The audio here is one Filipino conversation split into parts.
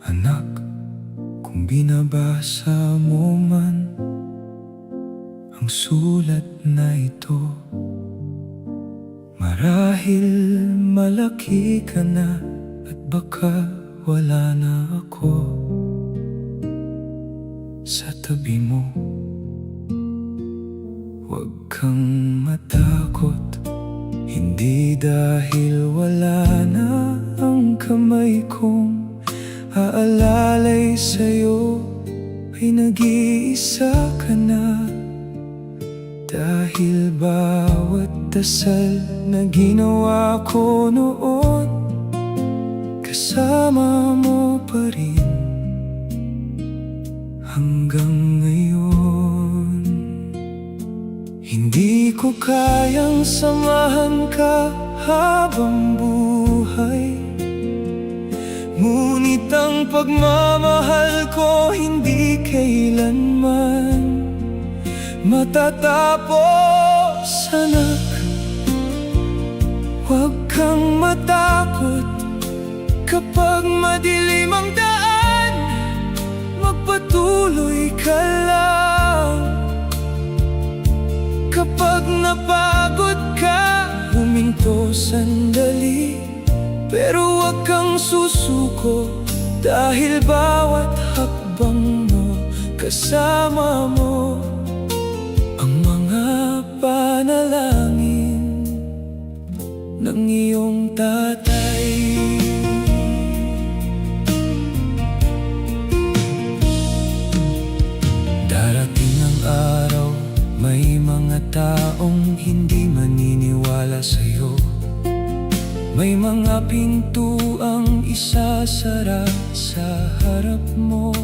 Anak, kung binabasa mo man ang sulat na ito, marahil malaki ka na at baka wala na ako sa tabi mo. Huwag kang matakot, hindi dahil wala na ang kamay kong aalalay sa'yo ay nag-iisa ka na. Dahil bawat dasal na ginawa ko noon, kasama mo pa rin hanggang ngayon. Hindi ko kayang samahan ka habang buhay, ngunit ang pagmamahal ko hindi kailanman matatapos. Anak, huwag kang matakot kapag madilim ang daan, magpatuloy ka lang. Kapag napagod ka, huminto sandali, pero huwag kang susuko, dahil bawat hakbang mo kasama mo ang mga panalangin ng iyong tatay. Darating ang araw, may mga taong hindi maniniwala sa'yo. May mga pintuang isasara sa harap mo.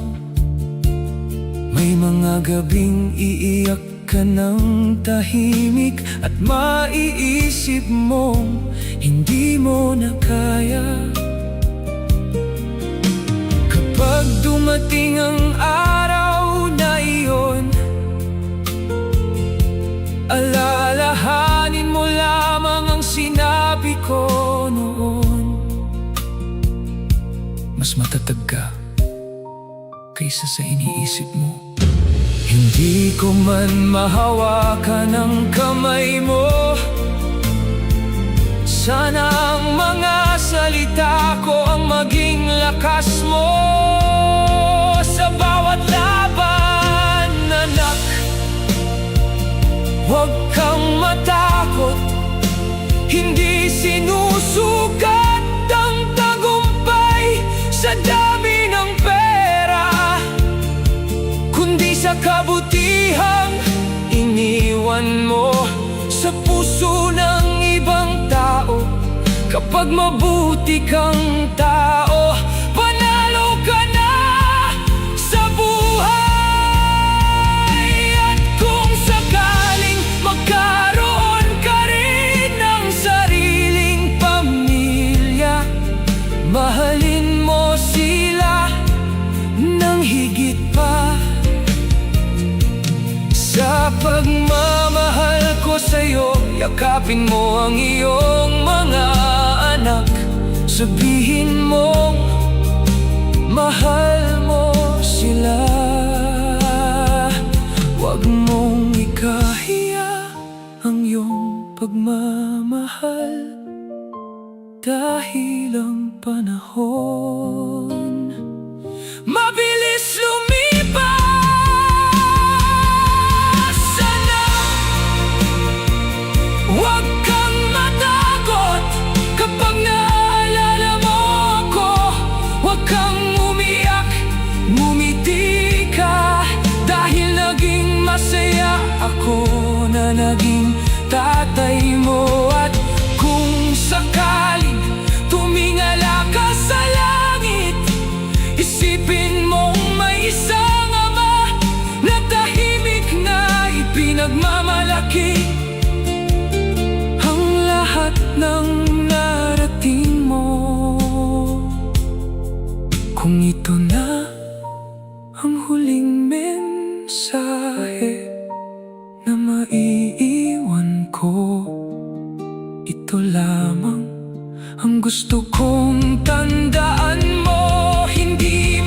May mga gabing iiyak ka ng tahimik at maiisip mong hindi mo na kaya. Kapag dumating ang araw na iyon, alalahanin mo lamang ang sinabi ko noon. Mas matatag ka kaysa sa iniisip mo. Hindi ko man mahawakan ang kamay mo, sana ang mga salita ko ang maging lakas mo sa bawat laban. Anak, huwag kang matakot, hindi sinusukat ang tagumpay sa dami ng pera, kundi sa kabutihang iniwan mo sa puso ng ibang tao. Kapag mabuti kang tao, panalo ka na sa buhay. At kung sakaling magkaroon ka rin ng sariling pamilya, mahalin mo sila ng higit pa. Sa pagmamahal ko sa'yo, yakapin mo ang iyong mga anak. Sabihin mong mahal mo sila. Huwag mong ikahiya ang iyong pagmamahal, dahil ang panahon mabilis lumipas. Huwag kang matakot kapag naalala mo ako. Huwag kang umiyak, ngumiti ka, dahil naging masaya ako na naging tatay mo. At kung sakaling tumingala ka sa langit, isipin mong may isang ama na tahimik na ipinagmamalaki lahat ng narating mo. Kung ito na ang huling mensahe na maiiwan ko, ito lamang ang gusto kong tandaan mo. Hindi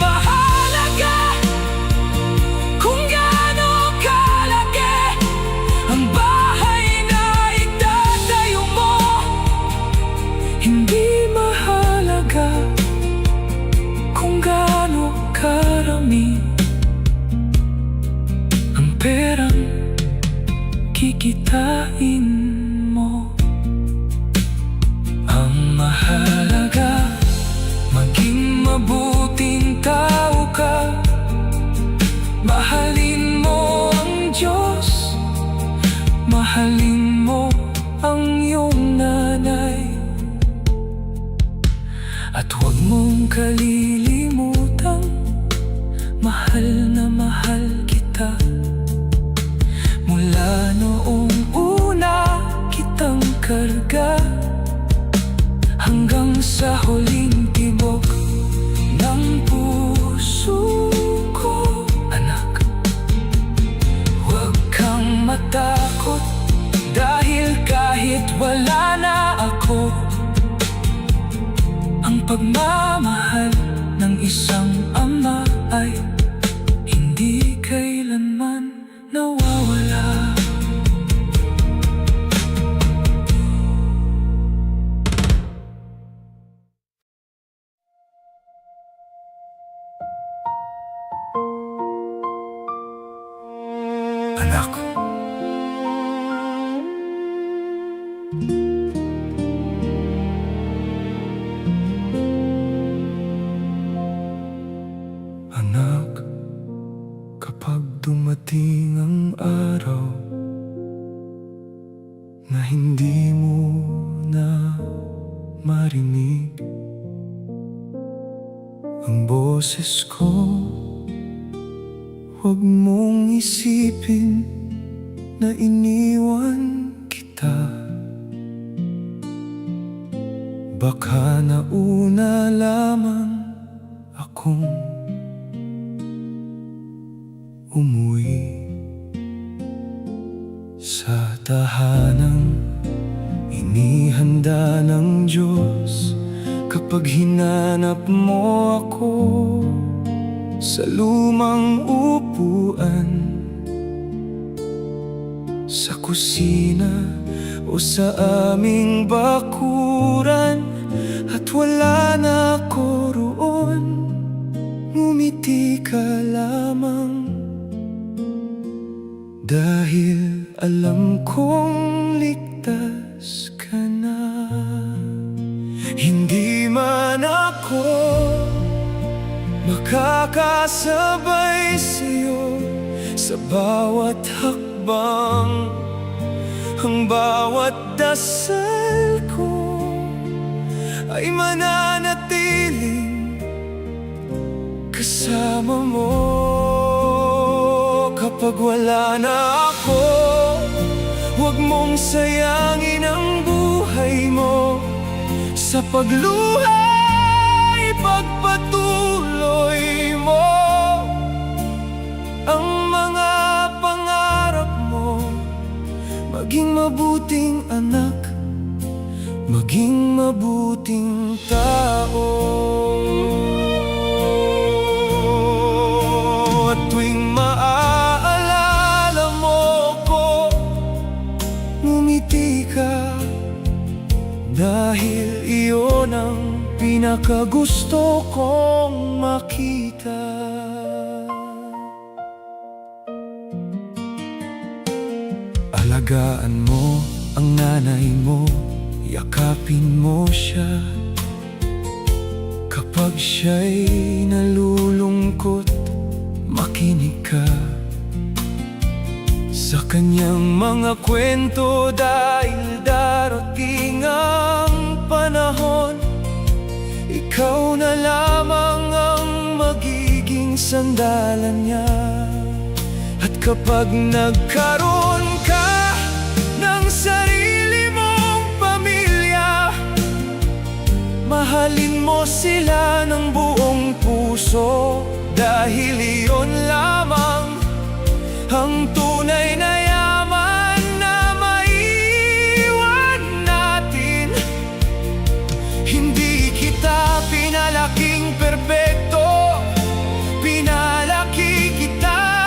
gawain mo. Ang mahalaga, maging mabuting tao ka. Mahalin mo ang Diyos, mahalin mo ang iyong nanay. At huwag mong kalilimutang mahal na mahal kita. Mula noong una kitang karga, hanggang sa huling tibok ng puso ko. Anak, huwag kang matakot, dahil kahit wala na ako, ang pagmamahal ng isang ama ay hindi kailanman nawawala. Anak, anak, kapag dumating ang araw na hindi mo na marinig ang boses ko, huwag mong isipin na iniwan kita. Baka nauna lamang akong umuwi sa tahanang inihanda ng Diyos. Kapag hinanap mo ako sa lumang upuan, sa kusina o sa aming bakuran, at wala na ako roon, ngumiti ka lamang, dahil alam kong ligtas ka na. Hindi man ako makakasabay sa'yo sa bawat hakbang, ang bawat dasal ko ay mananatiling kasama mo. Kapag wala na ako, huwag mong sayangin ang buhay mo. Sa pagluha, ipagpatuloy mo ang mga pangarap mo. Maging mabuting anak, maging mabuting tao. At tuwing maaalala mo ko, ngumiti ka, dahil iyon ang pinakagusto kong makita. Alagaan mo ang nanay mo, yakapin mo siya. Kapag siya'y nalulungkot, makinig ka sa kanyang mga kwento, dahil darating ang panahon, ikaw na lamang ang magiging sandalan niya. At kapag nagkaroon ka ng sarili mong pamilya, mahalin mo sila ng buong puso, dahil iyon lamang ang tunay na yaman na maiwan natin. Hindi kita pinalaking perpekto, pinalaki kita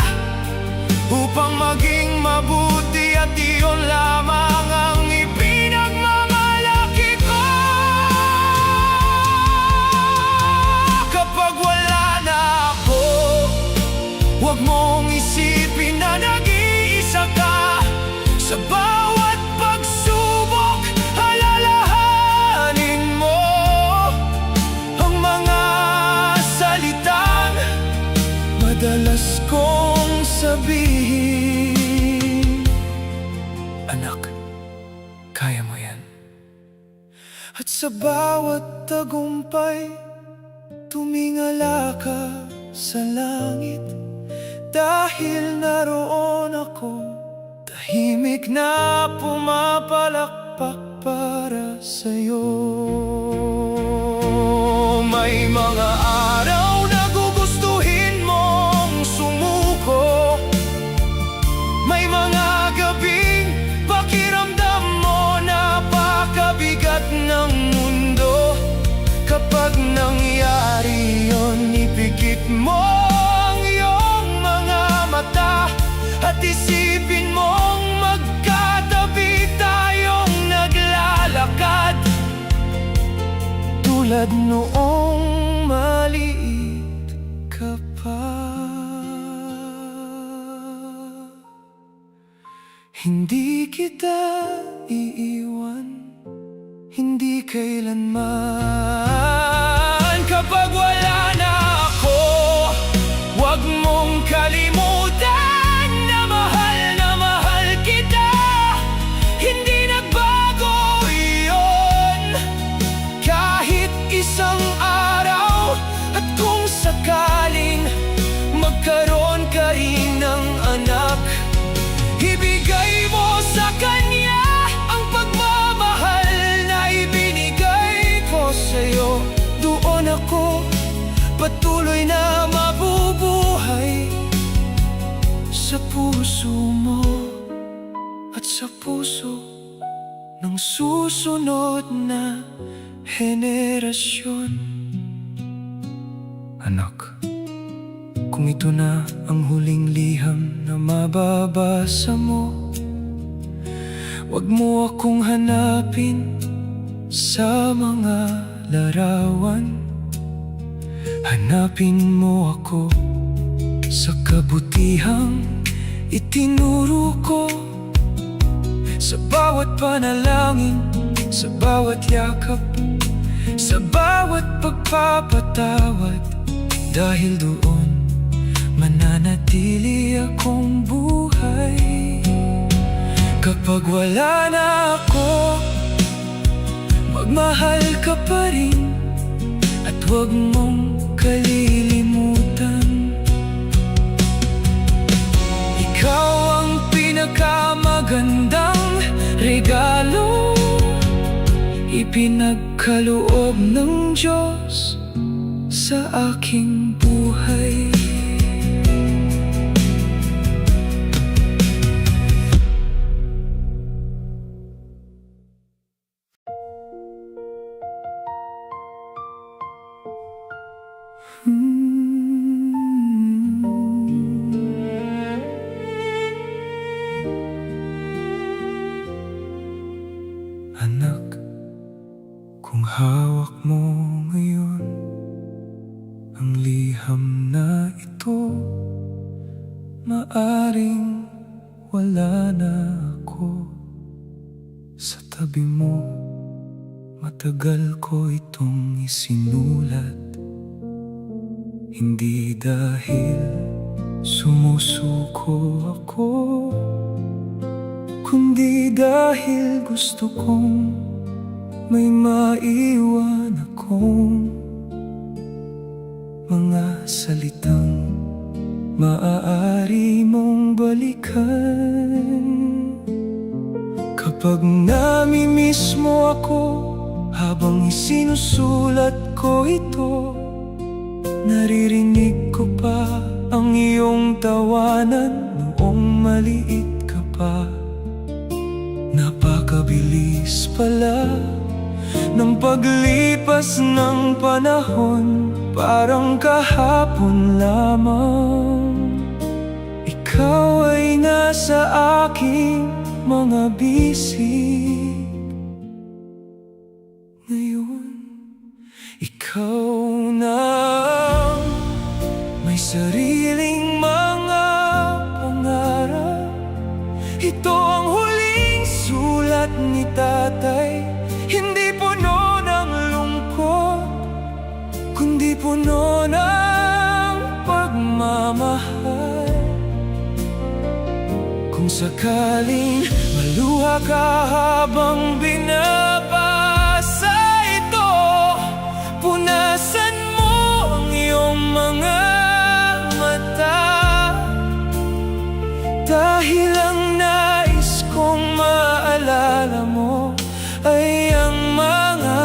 upang maging mabuti, at iyon lamang ang ipinagmamalaki ko. Kapag wala na ako, Sa bawat tagumpay, tumingala ka sa langit. Dahil naroon ako, tahimik na pumapalakpak para sa'yo. May mga araw na gugustuhin mong sumuko. May mga gabing pakiramdam mo napakabigat ng mundo. Kapag nangyari yun, ipikit mo ang iyong mga mata at isipin mong magkatabi tayong naglalakad. Tulad noong maliit ka pa. Hindi kita iiwan, hindi kailanman. Kapag wala na ako, huwag mong kalimutan na mahal kita. Hindi nagbago iyon kahit isang araw. At kung sakaling magkaroon ka rin ng anak, ibigay mo sa kanya ang pagmamahal na ibinigay ko sa'yo. Doon ako patuloy na mabubuhay sa puso mo at sa puso ng susunod na henerasyon. Anak, kung ito na ang huling liham na mababasa mo, huwag mo akong hanapin sa mga larawan. Hanapin mo ako sa kabutihang itinuro ko. Sa bawat panalangin, sa bawat yakap, sa bawat pagpapatawad. Dahil doon mananatili akong buhay. Kapag wala na ako, magmahal ka pa rin. At huwag mong kalilimutan, ikaw ang pinakamagandang regalo ipinagkaloob ng Diyos sa aking buhay. Anak, kung hawak mo ngayon ang liham na ito, maaring wala na ako sa tabi mo. Matagal ko itong isinulat, hindi dahil sumusuko ako, kundi dahil gusto kong may maiwan akong mga salitang maaari mong balikan. Kapag namimiss mo ako habang isinusulat ko ito, naririnig ko pa ang iyong tawanan noong maliit ka pa. Napakabilis pala ng paglipas ng panahon, parang kahapon lamang. Ikaw ay nasa aking mga bisig ngayon. Ikaw na may sariling mga pangarap. Ito ang huling sulat ni tatay, hindi puno ng lungkot, kundi puno ng pagmamahal. Kung sakaling maluha ka habang binabasa Punasan mo ang iyong mga mata, dahil ang nais kong maalala mo ay ang mga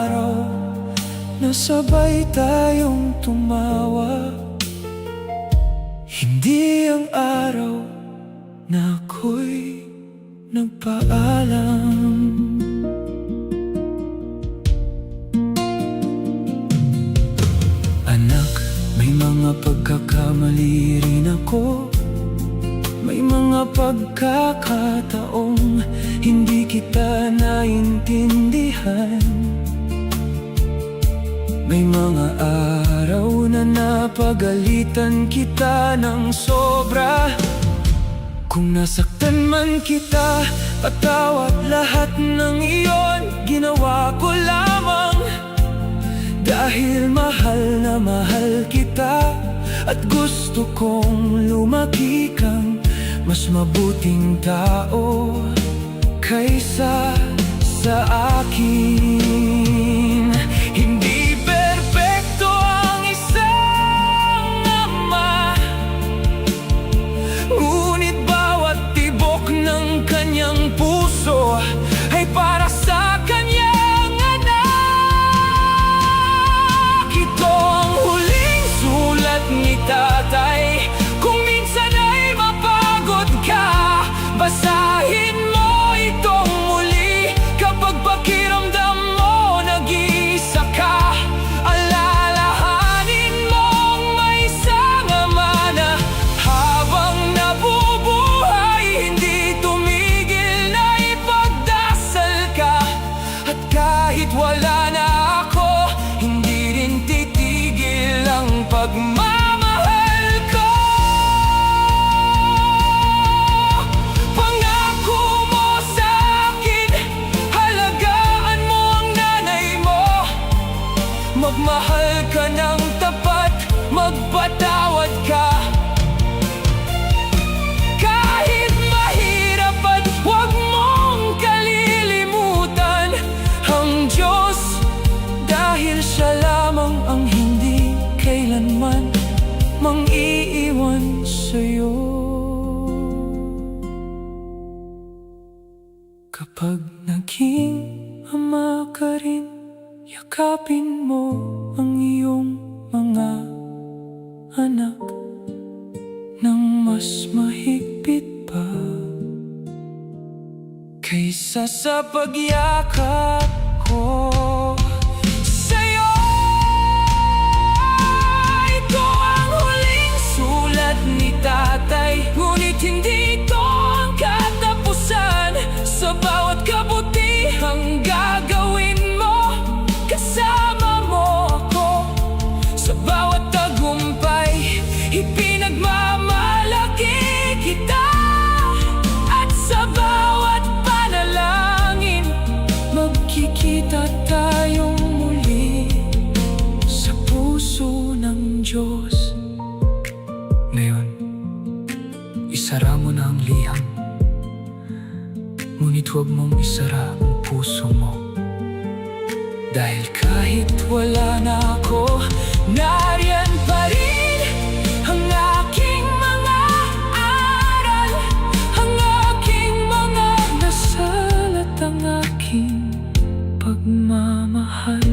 araw na sabay tayong tumawa. Hindi ang araw na ako'y nagpaalam. Anak, may mga pagkakamali rin ako. May mga pagkakataong hindi kita naintindihan. May mga araw na napagalitan kita ng sobra. Kung nasaktan man kita, patawad, lahat ng iyon ginawa ko lamang dahil mahal na mahal kita, at gusto kong lumaki kang mas mabuting tao kaysa sa akin. Hindi perpekto ang isang ama, ngunit bawat tibok ng kanyang puso ay para sa kanyang anak. Ito ang huling sulat ni tatay. Kung minsan ay mapagod ka, basahin mo itong muli. Kapag pakiramdam mo nag-iisa ka, alalahanin mong may isang ama na habang nabubuhay, hindi tumigil na ipagdasal ka. At kahit wala na ako, hindi rin titigil ang pagmamahal ko. Pangako mo sa akin, halagaan mo ang nanay mo. Magmahal ka ng tapat, magpatawad ka. Kahit mahirap, at huwag mong kalilimutan ang Diyos, dahil siya lamang ang hindi kailanman mang-iiwan sa'yo. Kapag naging ama ka rin, yakapin mo ang iyong mga anak nang mas mahigpit pa kaysa sa pagyakap ko sa'yo. Ito ang huling sulat ni tatay, ngunit hindi ito ang katapusan. Sa bawat kabutihang gagawin mo, kasama mo ako. Sa bawat tagumpay, ipinagmamalaki kita. At sa bawat panalangin, magkikita tayong muli sa puso ng Diyos. Ngayon, isara mo na ang liham, ngunit huwag mong isara ang puso mo. Dahil kahit wala na ako, nariyan pa rin ang aking mga aral, ang aking mga nasalat, ang aking pagmamahal.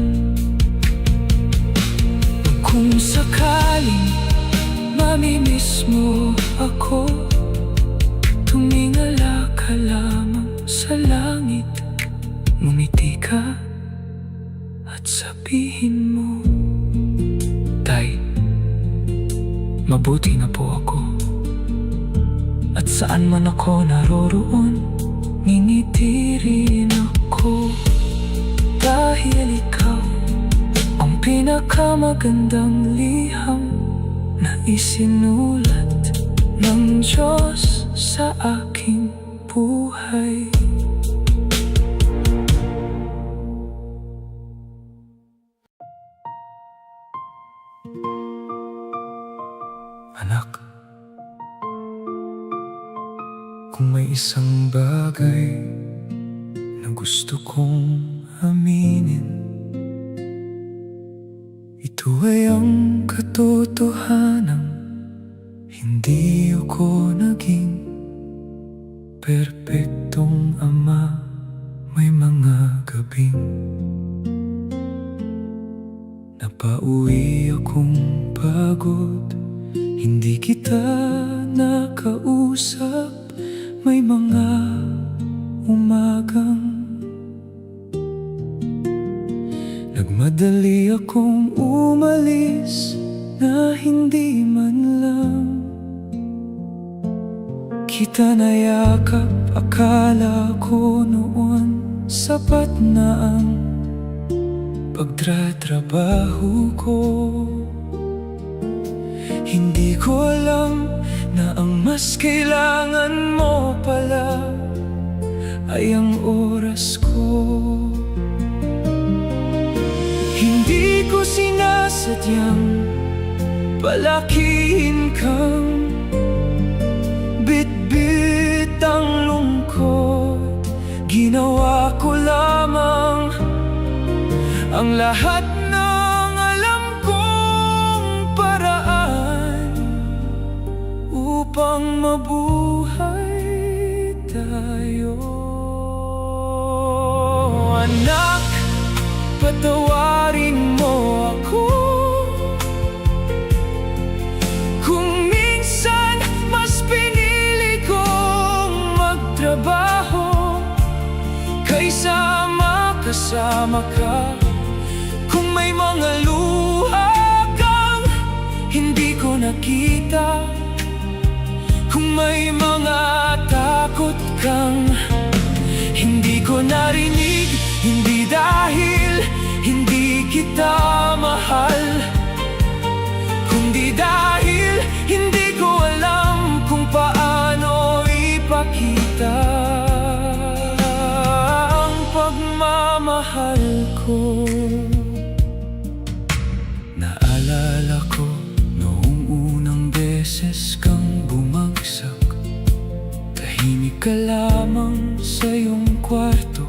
Kung sakaling mamimiss mo ako, tumingala ka lamang sa langit, ngumiti ka at sabihin mo, Tay, mabuti na po ako. At saan man ako naroroon, ngingiti rin ako. Dahil ikaw ang pinakamagandang liham na isinulat ng Diyos sa aking buhay. Anak, kung may isang bagay na gusto kong aminin, Ito ay ang katotohanan, hindi ako naging perpektong ama. May mga gabing napauwi akong pagod, hindi kita nakausap. May mga umagang nagmadali akong umalis na hindi man lang kita nayakap. Akala ko noon sapat na ang pagtratrabaho ko. Hindi ko alam na ang mas kailangan mo pala ay ang oras ko. Hindi ko sinasadyang palakihin kang bitbit ang lungkot. Ginawa ko lamang ang lahat ng alam kong paraan upang mabuhay tayo. Anak, patawarin mo ako kung minsan mas pinili kong magtrabaho kaysa makasama ka. Kung may mga luha kang hindi ko nakita, kung may mga takot kang hindi ko narinig, hindi dahil hindi kita mahal, kundi dahil hindi ko alam kung paano ipakita ang pagmamahal ko. Naalala ko noong unang beses kang bumagsak, tahimik ka lamang sa iyong kwarto.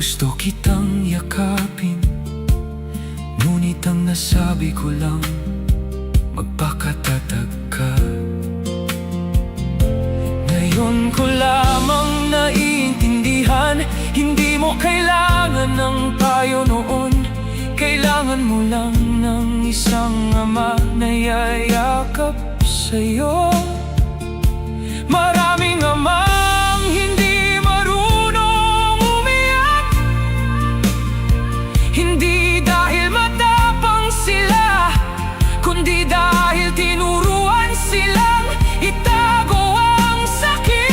Gusto kitang yakapin, ngunit ang nasabi ko lang, magpakatatag ka. Ngayon ko lamang naiintindihan, hindi mo kailangan ng payo noon. Kailangan mo lang ng isang ama na yayakap sa'yo. Maraming amang hindi marunong umiyak, hindi dahil matapang sila, kundi dahil tinuruan silang itago ang sakit.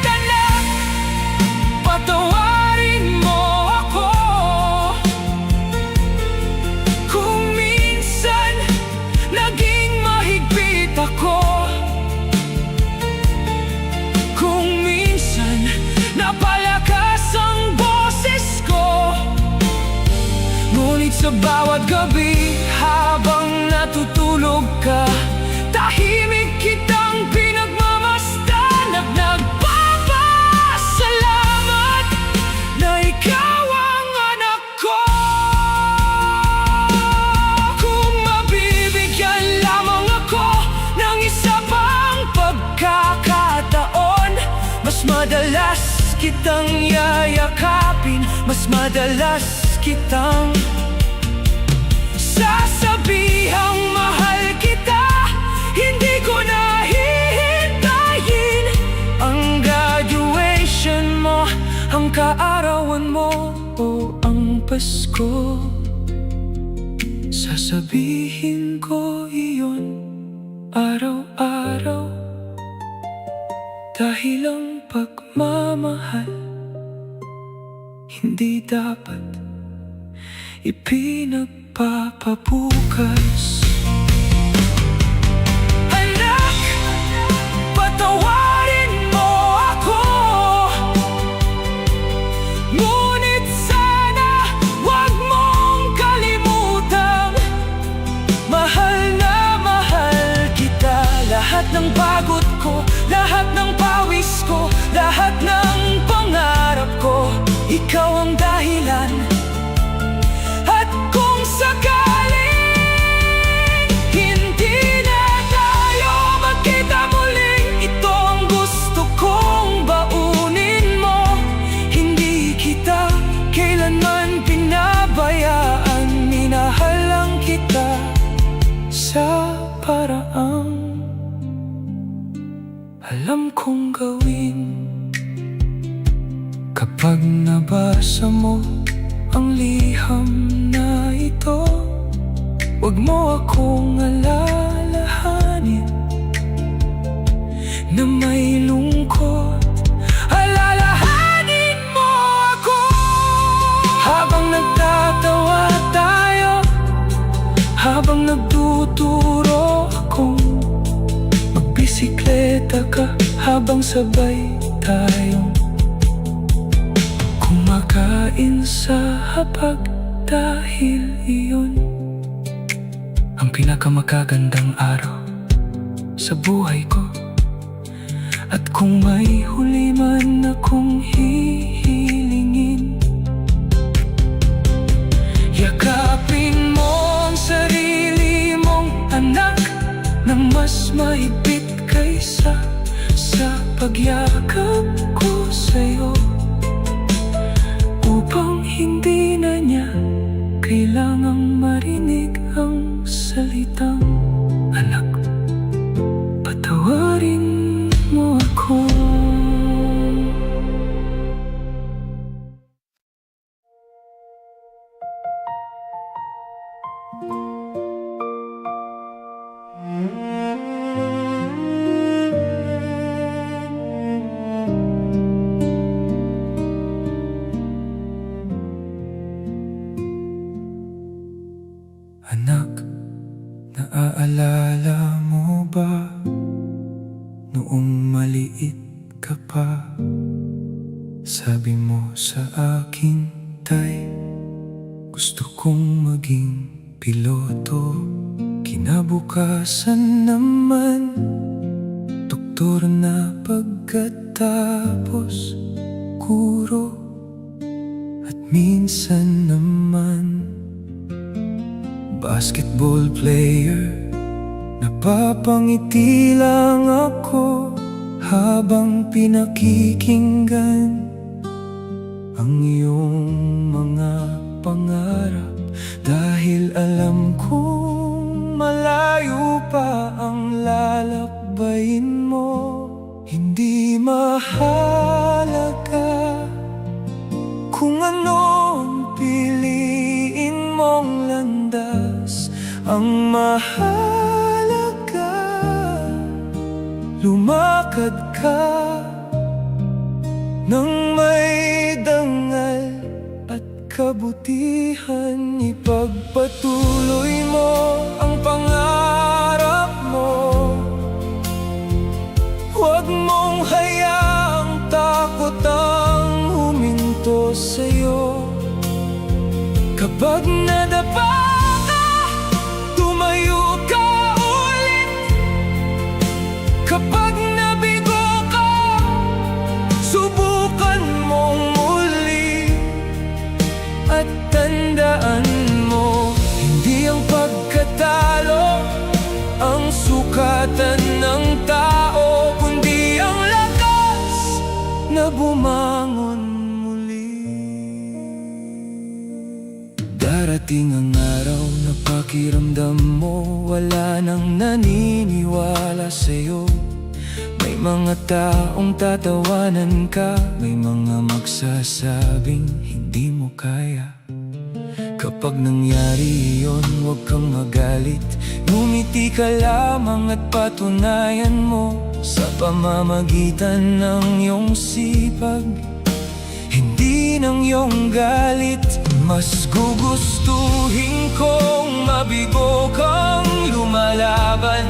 Anak, patawarin mo ako kung minsan naging mahigpit ako, kung minsan napalakas ang boses ko. Ngunit sa bawat gabi habang natutulog ka, tahimik kitang pinagmamasdan at nagpapasalamat na ikaw ang anak ko. Kung mabibigyan lamang ako ng isa pang pagkakataon, mas madalas kitang yayakapin, mas madalas kitang sasabihang mahal kita. Hindi ko nahihintayin ang graduation mo, ang kaarawan mo o ang Pasko. Sasabihin ko iyon araw-araw, dahil ang pagmamahal hindi dapat ipinagpapabukas. Anak, patawarin mo ako, ngunit sana wag mong kalimutang mahal na mahal kita. Lahat ng pagod ko, lahat ng pawis ko, lahat ng pangarap ko, ikaw ang dahilan. alam kong gawin. Kapag nabasa mo ang liham na ito, huwag mo akong alalahanin na may lungkot. Alalahanin mo ako habang nagtatawa tayo, habang nagtuturo akong magbisikleta ka, habang sabay tayong kumakain sa hapag, dahil iyon ang pinakamakagandang araw sa buhay ko. At kung may huli man akong hihilingin, yakapin mo ang sarili mong anak nang mas mahigpit kaysa sa pagyakap ko sa'yo, upang hindi na niya kailangang marinig ang salitang anak. Patawarin mo ako. Anak, naaalala mo ba noong maliit ka pa? Sabi mo sa akin, tay, gusto kong maging piloto. Kinabukasan naman, doktor na pagkatapos, guro, at minsan naman basketball player. Napapangiti lang ako habang pinakikinggan ang iyong mga pangarap, dahil alam kong malayo pa ang lalakbayin mo. Hindi mahalaga kung ano ang piliin mong landas, ang mahalaga lumakad ka nang may dangal at kabutihan. Ipagpatuloy mo ang pangarap mo, huwag mong hayaang takot ang huminto sa'yo. Kapag nadapa ka, tumayo ka ulit. Kapag nabigo ka, subukan mong muli. At tandaan mo, hindi ang pagkatalo ang sukatan ng tao, kundi ang lakas na bumangon muli. Darating ang araw na pakiramdam mo wala nang naniniwala sa'yo. May mga taong tatawanan ka, may mga magsasabing hindi mo kaya. Kapag nangyari iyon, huwag kang magalit. Ngumiti ka lamang at patunayan mo sa pamamagitan ng iyong sipag, hindi ng iyong galit. Mas gugustuhin kong mabigo kang lumalaban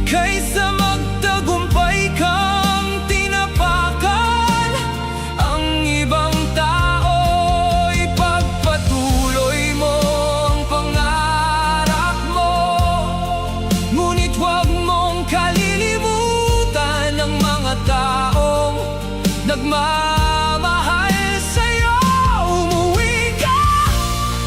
kaysa magtagumpay kang tinapakan ang ibang tao. Ipagpatuloy mo ang pangarap mo, ngunit huwag mong kalilimutan ang mga taong nagmamahal sa'yo. Umuwi ka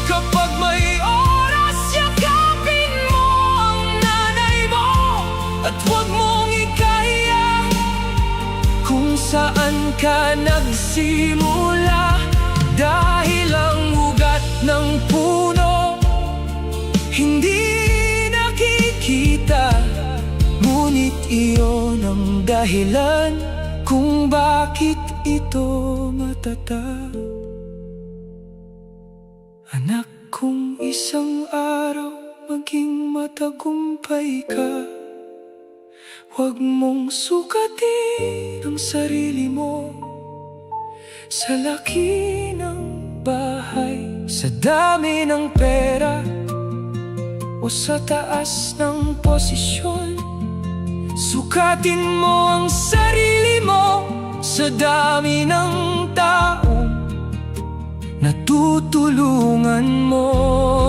kapag may oras, yakapin mo ang nanay mo, at huwag mong ikaya kung saan ka nagsimula. Dahil ang ugat ng puno hindi nakikita, ngunit iyon ang dahilan kung bakit ito matatag. Anak, kung isang araw maging matagumpay ka, huwag mong sukatin ang sarili mo sa laki ng bahay, sa dami ng pera, o sa taas ng posisyon. Sukatin mo ang sarili mo sa dami ng taong natutulungan mo,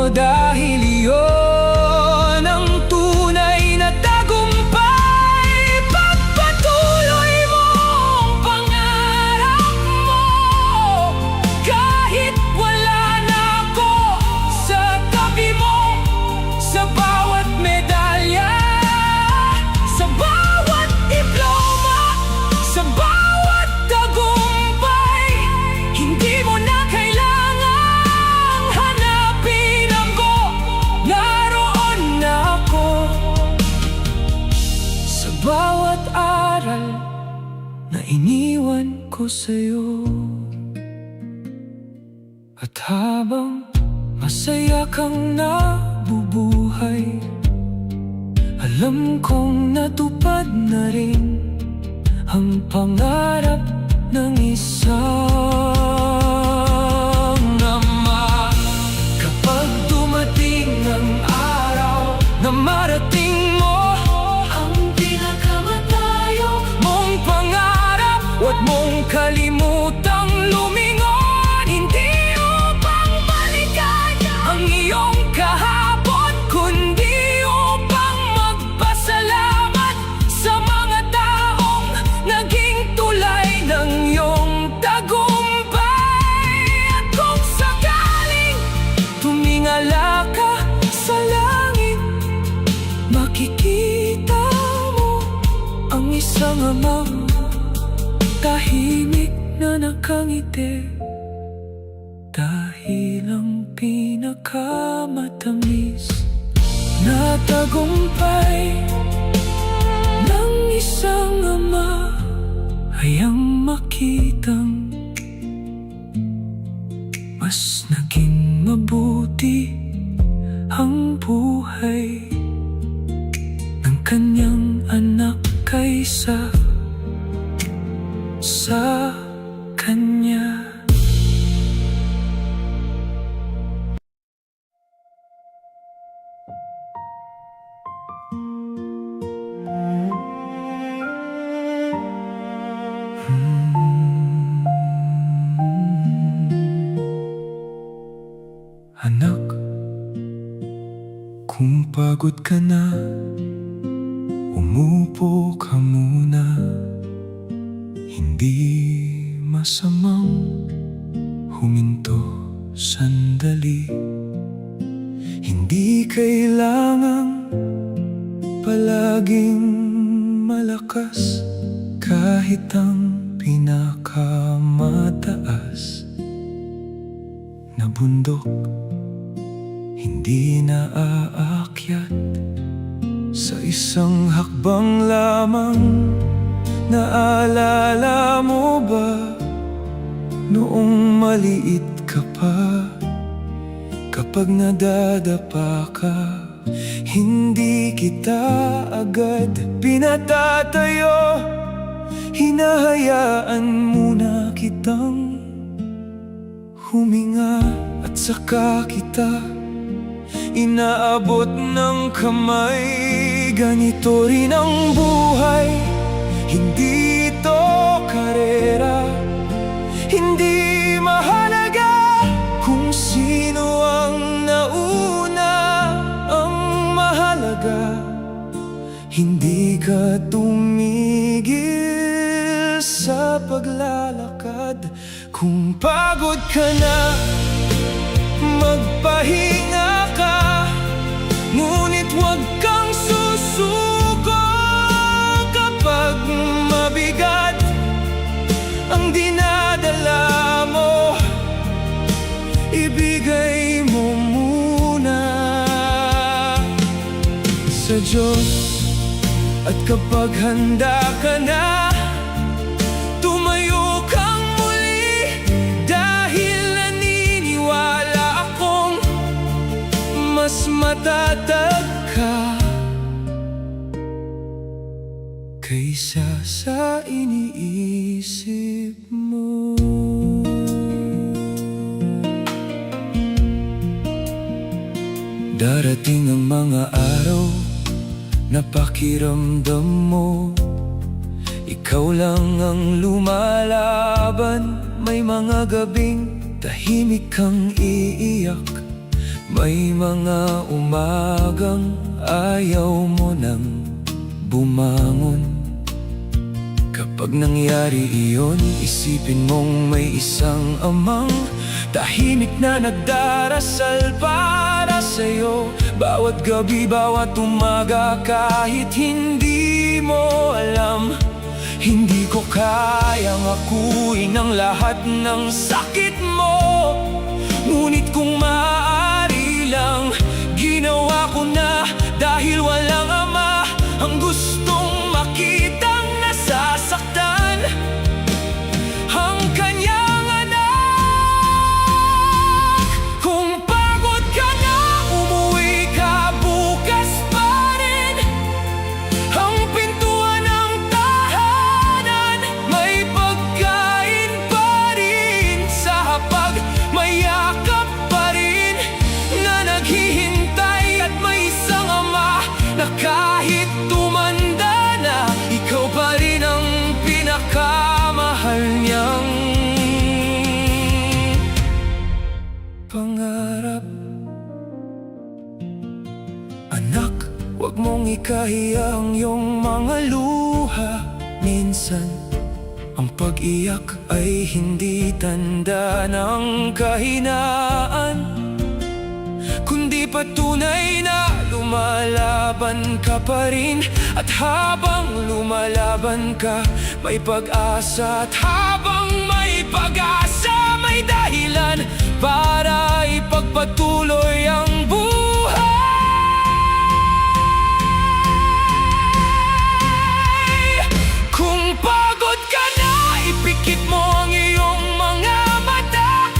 dahil iyon ang tunay na tagumpay. Pagpatuloy mo ang pangarap mo, kahit wala na ako sa tabi mo. Sa bawat medalya, sa bawat diploma, sa bawat tagumpay, hindi mo na kailangang hanapin ako, naroon na ako. Sa bawat aral na iniwan ko sa'yo, at habang masaya kang nabubuhay, alam kong natupad na rin ang pangarap ng isang ama. Kapag dumating ang araw na marating mo ang pinakamatayo mong pangarap, huwag mong kalimutang lumingon, hindi upang balikan ang iyong kahapon, kundi upang magpasalamat sa mga taong naging tulay ng iyong tagumpay. At kung sakaling tumingala ka sa langit, makikita mo ang isang amang tahimik na nakangiti, dahil ang pinakamatamis na tagumpay ng isang ama ay ang makitang mas naging mabuti ang buhay ng kanyang anak kaysa sa kanya. Anak, kung pagod ka na, umupo ka muna. Hindi masamang huminto sandali. Hindi kailangang palaging malakas, kahit ang pinakamataas na bundok hindi na aakyat sa isang hakbang lamang. Naalala mo ba noong maliit ka pa, kapag nadadapa ka, hindi kita agad pinatatayo, hinahayaan muna kitang huminga, at saka kita inaabot ng kamay. Ganito rin ang buhay, hindi ito karera. Hindi mahalaga kung sino ang nauna, ang mahalaga hindi ka tumigil sa paglalakad. Kung pagod ka na, magpahinga ka, ngunit huwag kang susuko. Kapag mabigat ang dinadala mo, ibigay mo muna sa Diyos At kapag handa ka na, tumayo kang muli, dahil naniniwala akong mas matatag ka kaysa sa iniisip mo. Darating ang mga araw na pakiramdam mo ikaw lang ang lumalaban. May mga gabing tahimik kang iiyak, may mga umagang ayaw mo nang bumangon. Kapag nangyari iyon, isipin mong may isang amang tahimik na nagdarasal para sa'yo. Bawat gabi, bawat umaga, kahit hindi mo alam, hindi ko kayang akuin ang lahat ng sakit mo. Ngunit kung maaari lang, ginawa ko na, dahil walang ama ang gustong makitang nasasaktan ang kanyang anak. Kung pagod ka na, umuwi ka, bukas pa rin ang pintuan ng tahanan. May pagkain pa rin sa hapag, may yakap pa rin na naghihintay. At may isang ama na kahit tumanda na, ikaw pa rin ang pinakamahal niyang pangarap. Anak, huwag mong ikahiya ang iyong mga luha. Minsan, ang pag-iyak ay hindi tanda ng kahinaan, kundi patunay na lumalaban ka pa rin. At habang lumalaban ka, may pag-asa. At habang may pag-asa, may dahilan para ipagpatuloy ang buhay. Kung pagod ka na, ipikit mo ang iyong mga mata,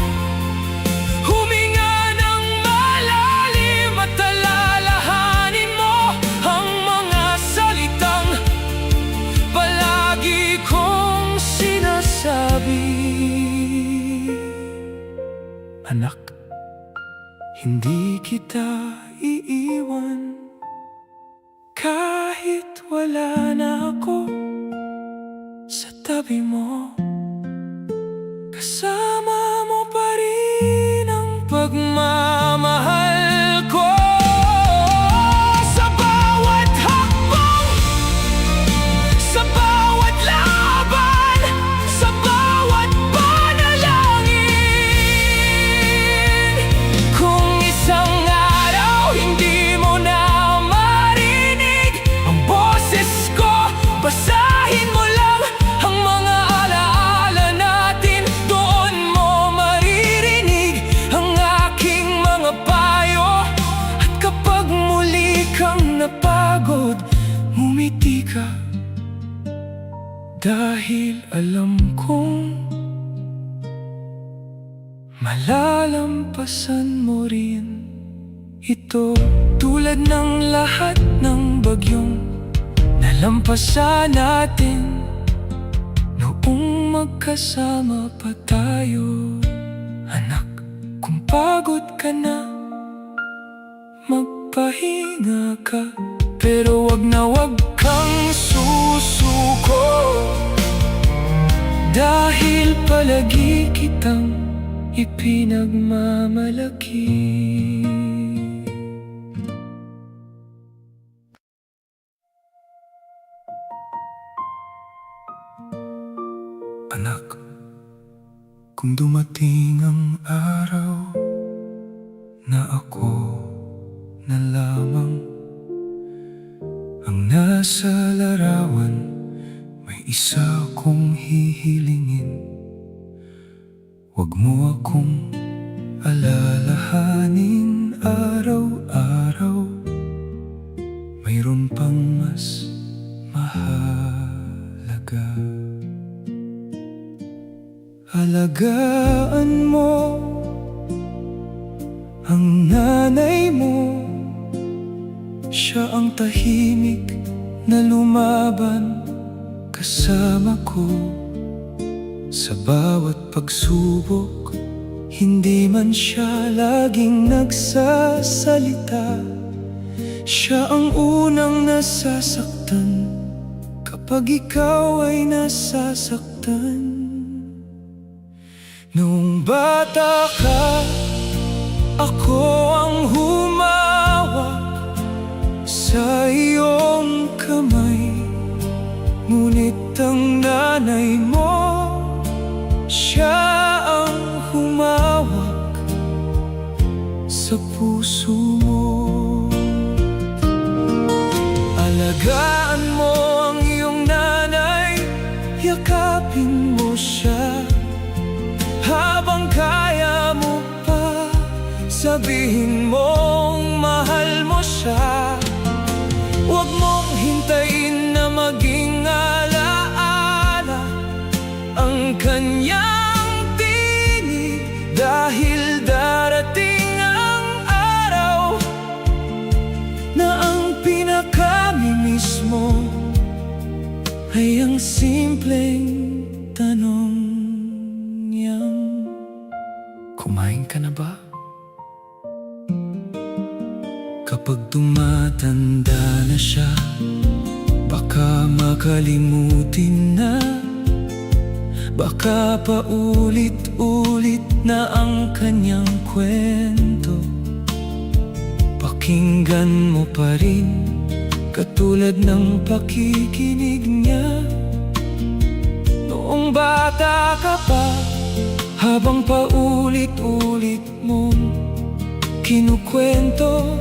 huminga ng malalim at alalahanin mo ang mga salitang palagi kong sinasabi. Anak, hindi kita iiwan kahit wala na ako sa tabi mo. Kasama mo pa rin ang pagmamahal ko. Sa bawat hakbang, sa bawat laban, sa bawat panalangin. Kung isang araw hindi mo na marinig ang boses ko, basahin mo lang ang mga alaala natin. Doon mo maririnig ang aking mga payo. At kapag muli kang napagod, ngumiti ka, dahil alam kong malalampasan mo rin ito. Tulad ng lahat ng bagyong nalampasan natin noong magkasama pa tayo. Anak, kung pagod ka na, magpahinga ka, pero wag na wag kang susuko, dahil palagi kitang ipinagmamalaki. Anak, kung dumating ang araw na ako na lamang ang nasa larawan, may isa kong hihilingin. Huwag mo akong alalahanin araw-araw. Mayroon pang mas Ang nanay mo, siya ang tahimik na lumaban kasama ko sa bawat pagsubok. Hindi man siya laging nagsasalita, siya ang unang nasasaktan kapag ikaw ay nasasaktan. Noong bata ka, ako ang humawak sa iyong kamay, ngunit ang nanay mo, siya ang humawak sa puso mo. Alagaan mo ang iyong nanay, yakapin mo siya habang kaya mo pa. Sabihin mong mahal mo siya, huwag mong hintayin na maging alaala ang kanyang tinig, dahil darating ang araw na ang pinakamimiss mo ay ang simpleng tanong niyang, kumain ka na ba? Kapag tumatanda na siya, baka makalimutin na, baka paulit-ulit na ang kanyang kwento. Pakinggan mo pa rin, katulad ng pakikinig niya noong bata ka pa, habang paulit-ulit mong kinukwento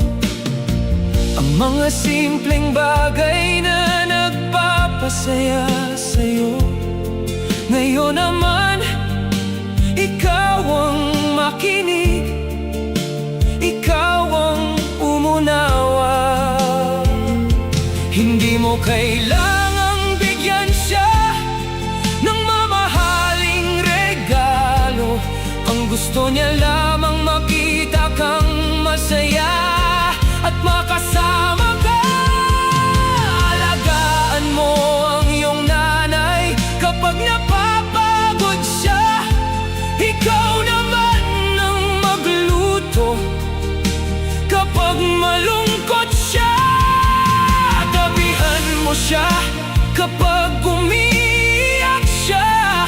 ang mga simpleng bagay na nagpapasaya sa'yo. Ngayon naman, ikaw ang makinig, ikaw ang umunawa. Hindi mo kailangang bigyan siya ng mamahaling regalo. Ang gusto niya lamang makita kang masaya at makasama ka. Alagaan mo ang iyong nanay kapag napapagod siya, ikaw naman ang magluto kapag malungkot siya. Tabihan mo siya kapag umiiyak siya,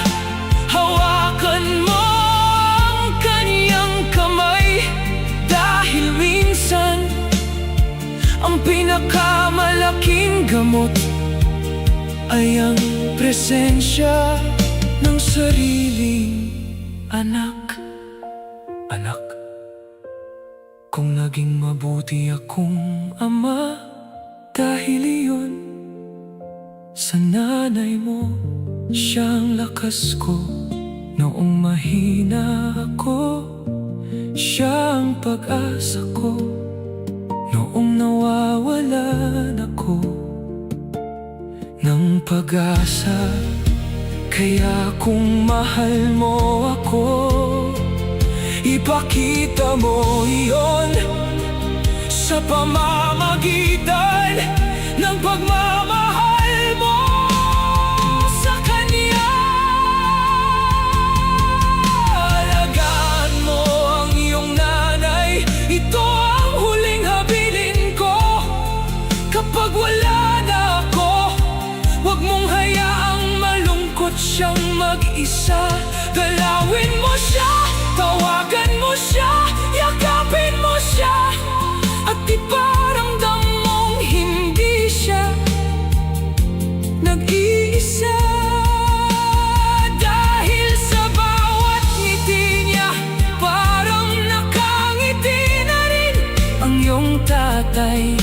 hawakan mo ang kanyang kamay, dahil minsan ang pinakamalaking gamot ay ang presensya ng sariling anak. Anak, kung naging mabuti akong ama, dahil iyon sa nanay mo, siyang lakas ko noong mahina ako, siyang pag-asa ko noong nawawalan ako ng pag-asa. Kaya kung mahal mo ako, ipakita mo iyon sa pamamagitan ng pagmamahal mo sa kanya. Alagaan mo ang iyong nanay, ito ang huling habilin ko. Kapag wala na ako, huwag mong hayaang malungkot siyang mag-isa. Dalawin mo siya, tawagan mo siya, yakapin mo siya, at iparamdam mong hindi siya nag-iisa. Dahil sa bawat ngiti niya, parang nakangiti na rin ang iyong tatay.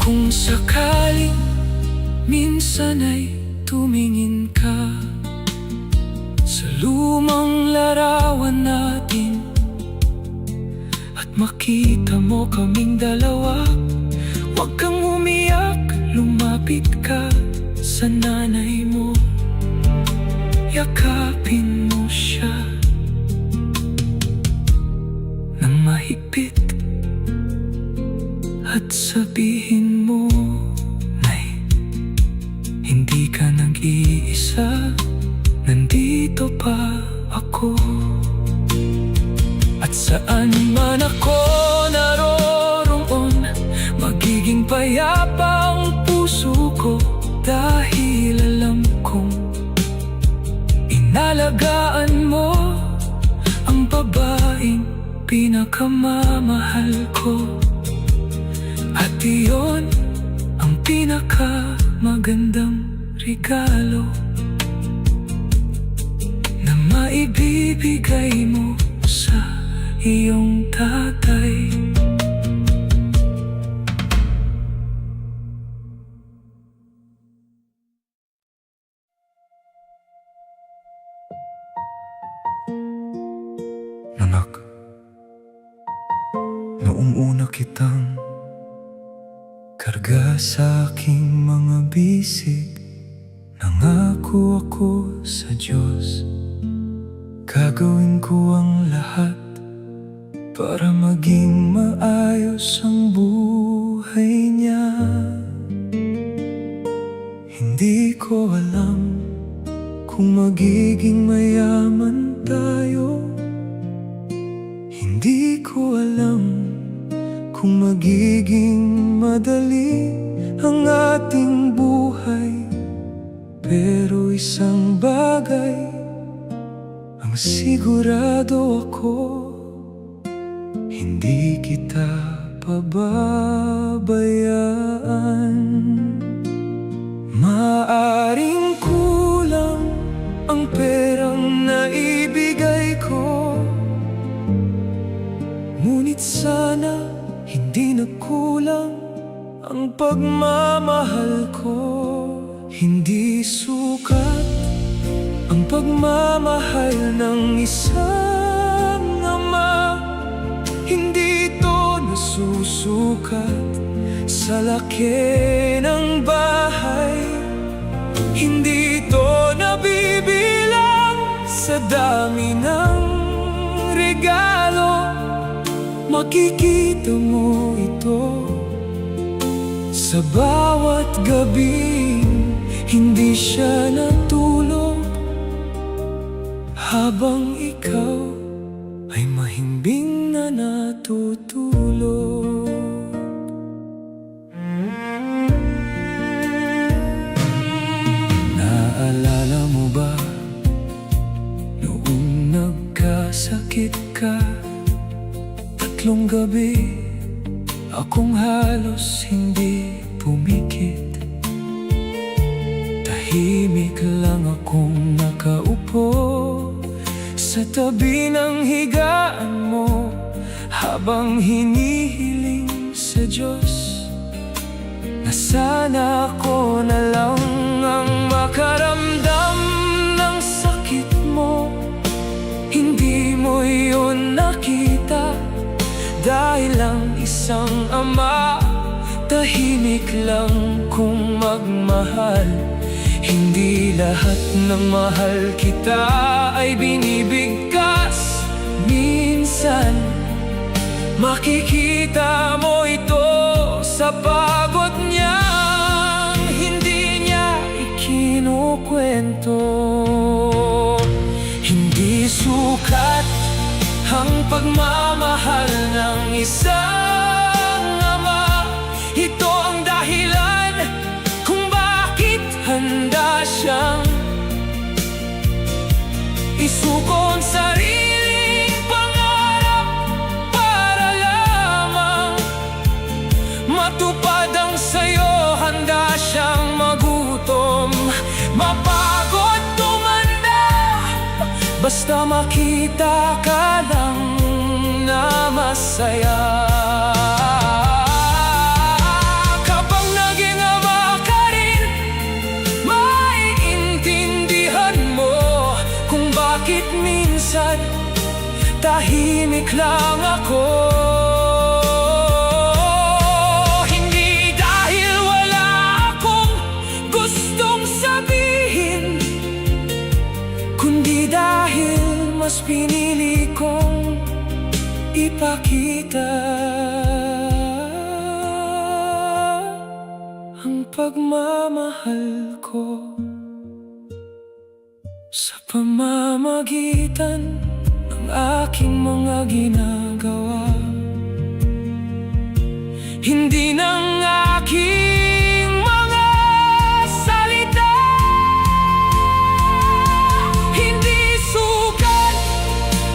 Kung sakaling minsan ay tumingin ka sa lumang larawan natin at makita mo kaming dalawa, huwag kang umiyak, lumapit ka sa nanay mo, yakapin mo siya. mahigpit at sabihin mo na'y hindi ka nag-iisa, nandito pa ako. At saan man ako naroroon, magiging payapa ang puso ko, dahil alam kong inalagaan mo ang babaeng pinakamamahal ko. At iyon ang pinakamagandang regalo na maibibigay mo sa iyong tatay. Anak, noong una kitang karga sa aking mga bisig, nangako ako sa Diyos, gagawin ko ang lahat para maging maayos ang buhay niya. Hindi ko alam kung magiging mayaman tayo, hindi ko alam kung magiging madali ang ating buhay. Pero isang bagay ang sigurado ako, hindi kita pababayaan. Maaring kulang ang perang naibigay ko, ngunit sana hindi na kulang ang pagmamahal ko. Hindi sukat ang pagmamahal ng isang ama, hindi ito nasusukat sa laki ng bahay, hindi ito nabibilang sa dami ng regalo. Makikita mo ito sa bawat gabing hindi siya natulog, habang ikaw ay mahimbing na natutulog. Naalala mo ba noong nagkasakit ka? 3 gabi akong halos hindi pumikit. Tahimik lang akong nakaupo sa tabi ng higaan mo, habang hinihiling sa Diyos na sana ako na lang ang makaramdam ng sakit mo. Hindi mo yun nakita dahil lang isang ama, tahimik lang kung magmahal. Hindi lahat ng mahal kita ay binibigkas. Minsan makikita mo ito sa pagod niya, hindi niya ikinukwento. Hindi sukat ang pagmamahal ng isang ama, ito ang dahilan kung bakit handa siyang isuko ang sariling pangarap para lamang matupad ang sayo. Handa siyang magutom, mapagod, tumanda, basta makita ka lang na masaya. Kapag naging ama ka rin, maiintindihan mo kung bakit minsan tahimik lang ako. Hindi dahil wala akong gustong sabihin, kundi dahil mas pinili kong ipakita ang pagmamahal ko sa pamamagitan ng aking mga ginagawa, hindi ng aking mga salita. Hindi sukat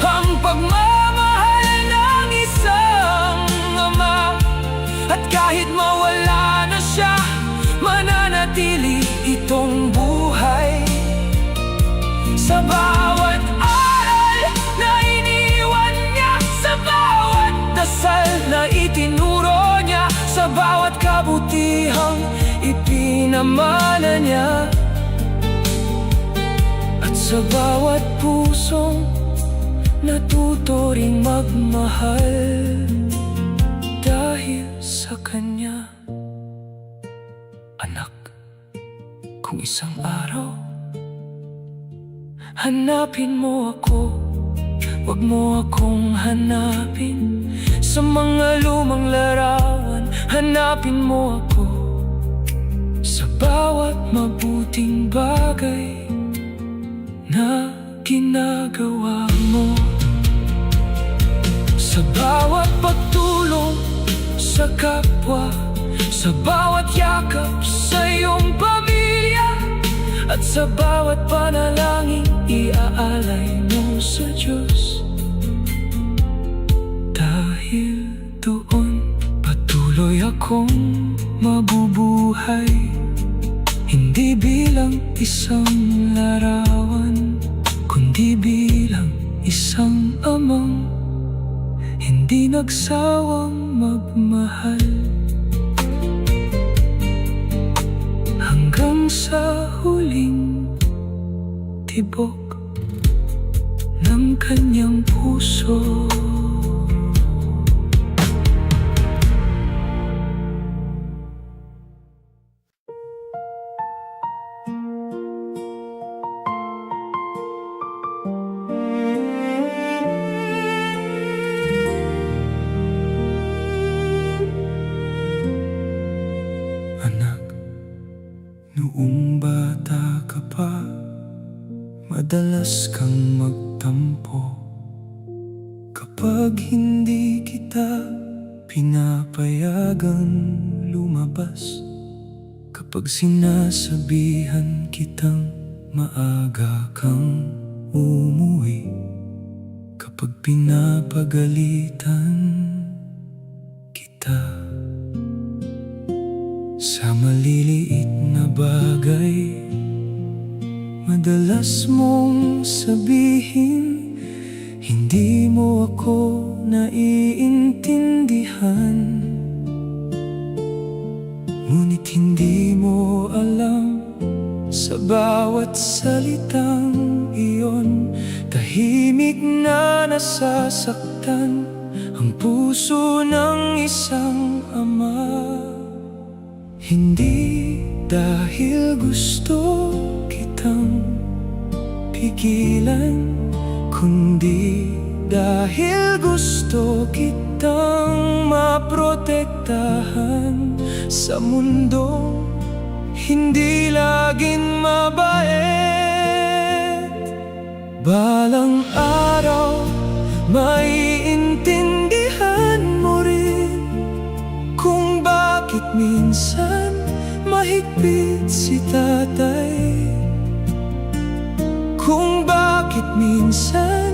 ang pagmamahal ng isang ama, at kahit mawala na siya, mananatili itong buhay. Sa bawat aral na iniwan niya, sa bawat dasal na itinuro niya, sa bawat kabutihang ipinamana niya, at sa bawat pusong natuto ring magmahal dahil sa kanya. Anak, kung isang araw hanapin mo ako, wag mo akong hanapin sa mga lumang larawan. Hanapin mo ako sa bawat mabuting bagay na ginagawa mo, sa bawat pagtulong sa kapwa, sa bawat yakap sa iyong pamilya, at sa bawat panalangin iaalay mo sa Diyos. Dahil doon patuloy akong mabubuhay, hindi bilang isang larawan, kundi bilang isang amang hindi nagsawang magmahal, hanggang sa huling tibok ng kanyang puso. Anak, noong bata ka pa, madalas kang magtampo kapag hindi kita pinapayagan lumabas, kapag sinasabihan kitang maaga kang umuwi, kapag pinapagalitan kita sa maliliit na bagay. Madalas mong sabihin, hindi mo ako naiintindihan, ngunit hindi mo alam, sa bawat salitang iyon, tahimik na nasasaktan ang puso ng isang ama. Hindi dahil gusto kitang pigilan, kundi dahil gusto kitang maprotektahan sa mundong hindi laging mabait. Balang araw maiintindihan mo rin kung bakit minsan mahigpit si tatay, kung bakit minsan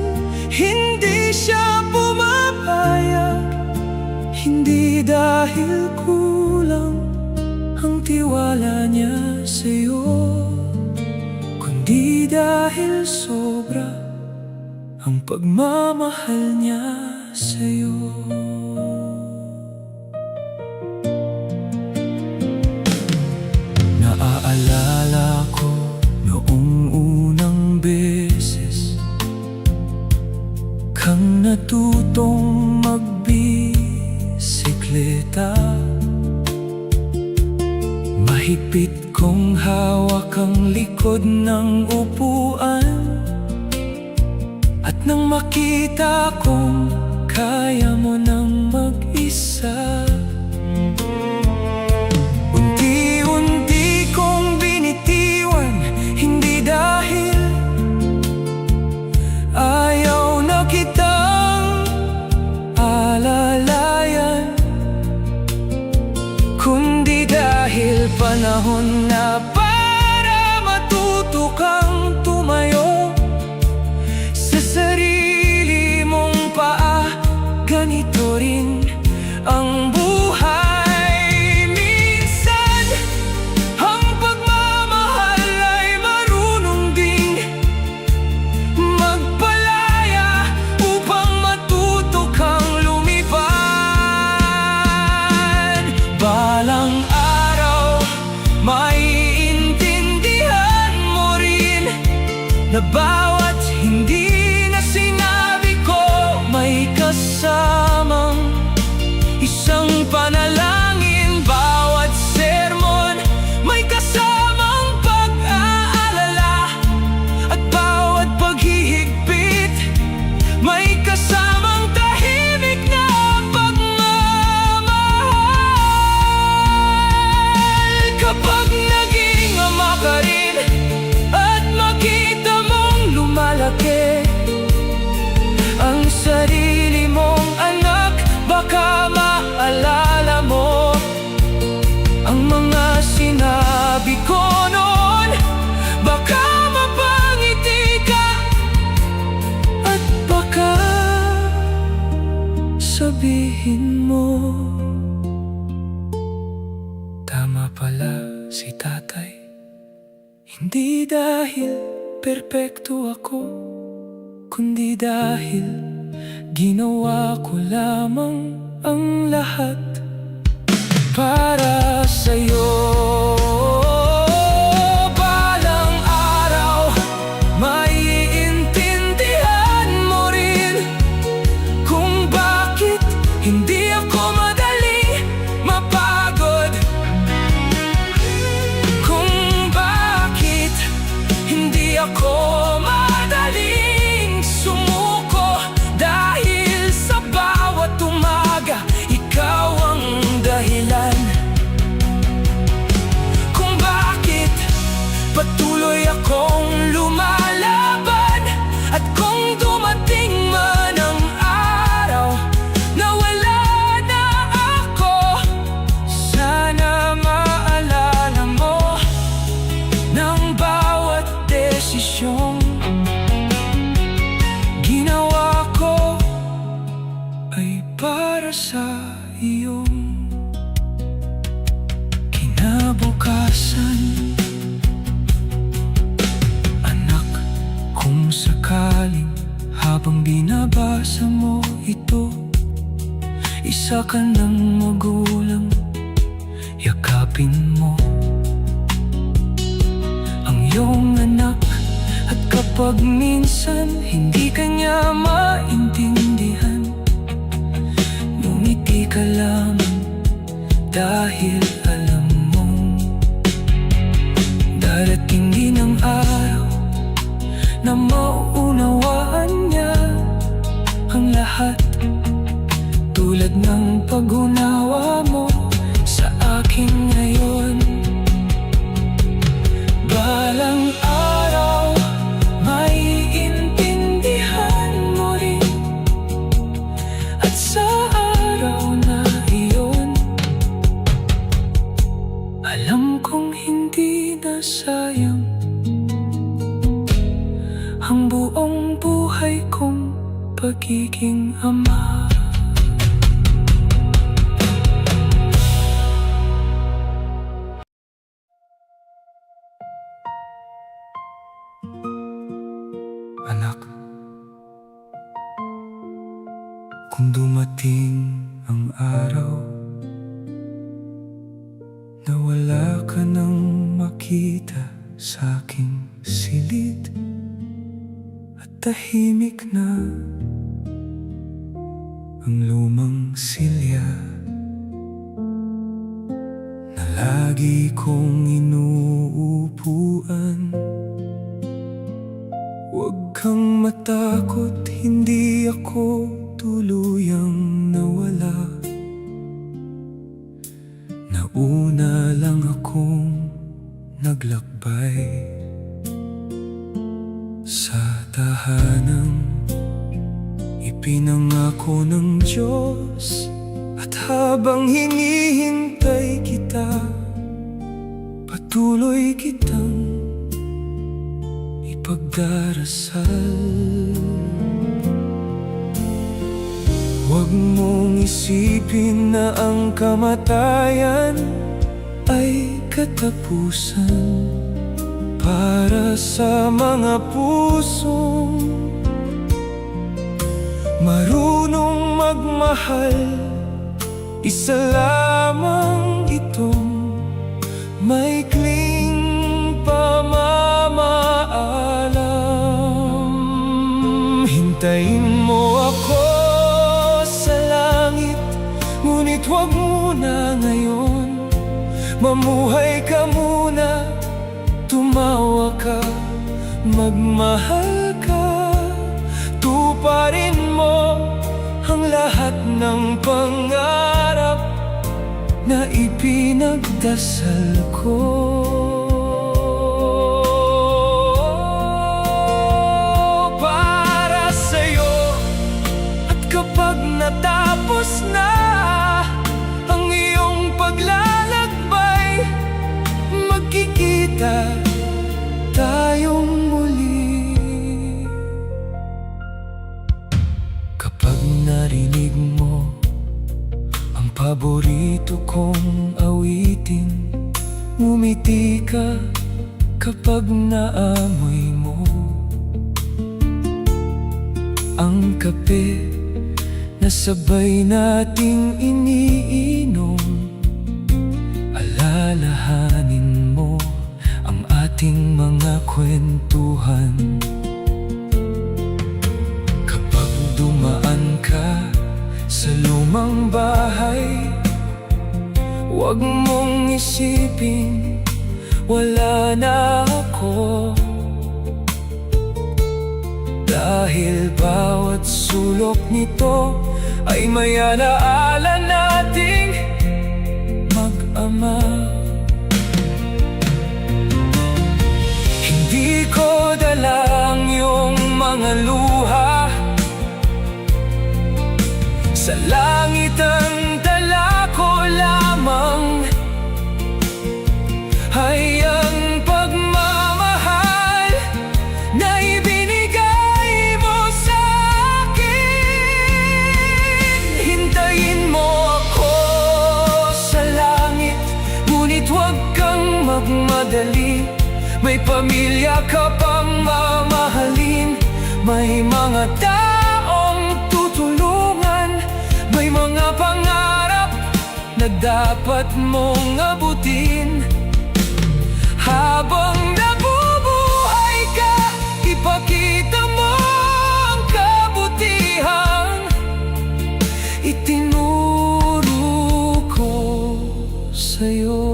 hindi siya pumapayag. Hindi dahil kulang ang tiwala niya sa'yo, kundi dahil sobra ang pagmamahal niya sa'yo. Naaalala ko noong unang beses kang natutong magbisikleta, mahigpit kong hawak ang likod ng upuan, at nang makita kong kaya mo nang mag-isa. Unti-unti kong binitiwan, hindi dahil ayaw na kitang alalayan, kundi dahil panahon na para matuto kang tumayo sa sarili mong paa. Ganito rin ang buhay minsan. Ang pagmamahal ay marunong ding magpalaya upang matuto kang lumipad. Balang araw, maiintindihan mo rin na bawat hindi na sinabi ko may kasamang isang panalangin. Bawat sermon may kasamang pag-aalala, at bawat paghihigpit may kasamang tahimik na pagmamahal. Kapag naging ama ka rin at makita mong lumalaki ang sarili mong anak, baka maalala mo ang mga sinabi ko noon. Baka mapangiti ka at baka sabihin mo, tama pala si tatay. Hindi dahil perpekto ako, kundi dahil ginawa ko lamang ang lahat para sa'yo. Balang araw, maiintindihan mo rin kung bakit hindi ako madaling mapagod, kung bakit hindi ako madaling sumuko. Dahil sa bawat umaga, ikaw ang dahilan kung bakit patuloy akong lumalaban. At kung dumating man ang araw na wala na ako, sana maalala mo ng bawat desisyong ginawa ko ay para sa iyong kinabukasan. Anak, kung sakaling habang binabasa mo ito, isa ka ng magulang, yakapin mo ang iyong anak. At kapag minsan hindi ka niya maintindihan, ngumiti ka lamang dahil alam mong darating din ang araw na mauunawaan niya ang lahat, tulad ng pag-unawa mo sa akin ngayon. Balang araw, maiintindihan mo rin, at sa araw na iyon, alam kong hindi na sayang ang buong buhay kong pagiging ama. Anak, kung dumating ang araw na wala ka nang makita sa aking silid, at tahimik na ang lumang silya na lagi kong inuupuan, huwag kang matakot, hindi ako tuluyang nawala. Nauna lang akong naglakbay sa tahanang ipinangako ng Diyos. At habang hinihintay kita, patuloy kitang ipagdarasal. Huwag mong isipin na ang kamatayan ay katapusan para sa mga pusong marunong magmahal. Isa lamang itong maikling pamamaalam. Hintayin mo ako sa langit, ngunit huwag muna ngayon. Mamuhay ka muna, tumawa ka, magmahal ka. Tuparin mo ang lahat ng pangarap na ipinagdasal ko. Para sa'yo. At kapag natapos na ang iyong paglalakbay, magkikita tayong muli. Kapag narinig mo ang paborito kong awitin, ngumiti ka kapag naamoy mo ang kape na sabay nating iniinom. Alalahanin mo ang ating mga kwentuhan. Kapag dumaan ka sa lumang bahay, huwag mong isipin wala na ako. Dahil bawat sulok nito ay may alaala nating mag-ama. Hindi ko dala ang iyong mga luha, sa langit ang dala ko lamang ay ang pagmamahal na ibinigay mo sa akin. Hintayin mo ako sa langit, ngunit huwag kang magmadali. May pamilya ka pang mamahalin, may mga taong tutulungan, may mga pangarap na dapat mong abutin. Habang nabubuhay ka, ipakita mo ang kabutihang itinuro ko sa'yo.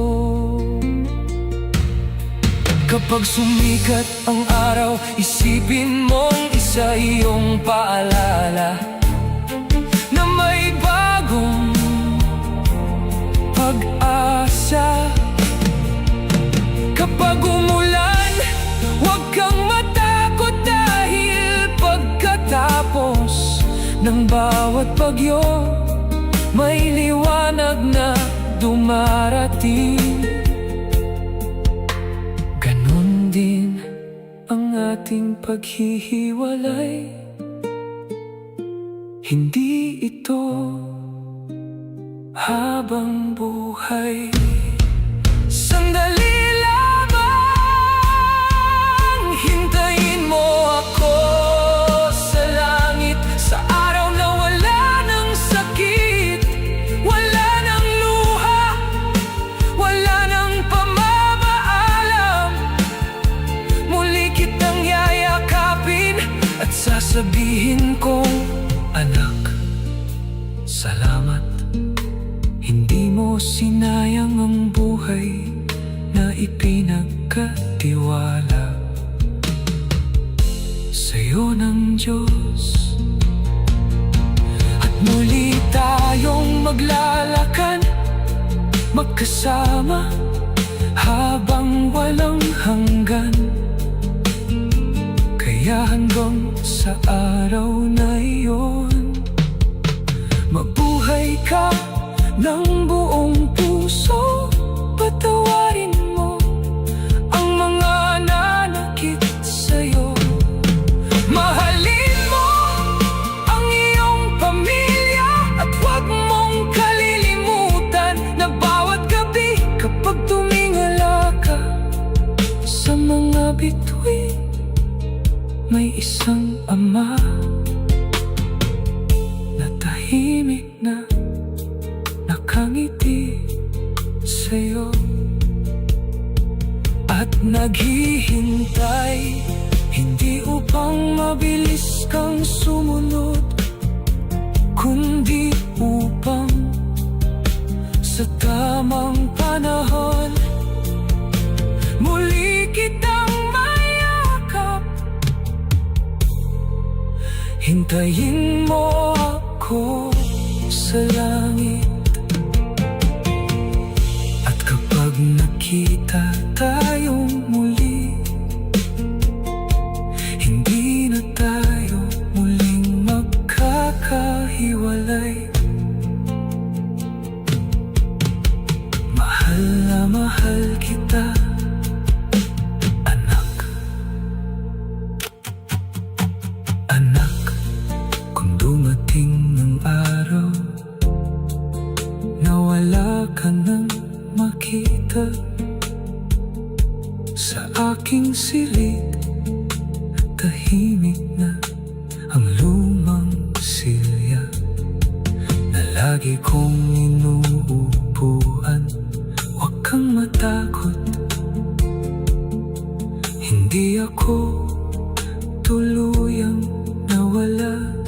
Kapag sumikat ang araw, isipin mong isa iyong paalala na may bagong pag-asa. Kapag umulan, huwag kang matakot dahil pagkatapos ng bawat bagyo, may liwanag na dumarating. Ganon din ang ating paghihiwalay. Hindi ito habang buhay. Sandali lamang, hintayin mo ako sa langit, sa araw na wala ng sakit, wala ng luha, wala ng pamamaalam. Muli kitang yayakapin at sasabihin kong, anak, salamat. Hindi mo sinayang ang buhay na ipinagkatiwala sa'yo ng Diyos. magkasama habang walang hanggan. Kaya hanggang sa araw na iyon, mabuhay ka ng buong puso. Patawarin mo ang mga nanakit sa'yo. Mahalin mo ang iyong pamilya at huwag mong kalilimutan na bawat gabi kapag tumingala ka sa mga bituin, may isang ama na tahimik na nakangiti sa'yo at naghihintay, hindi upang mabilis kang sumunod, kundi upang sa tamang panahon muli kitang mayakap. Hintayin mo ako sa langit, at kapag nakita tayong muli, hindi na tayo muling magkakahiwalay. Mahal na mahal kita, anak. Anak, kung dumating ng araw na wala ka nang makita sa aking silid, tahimik na ang lumang silya na lagi kong inuupuan. Huwag kang matakot, hindi ako tuluyang nawala.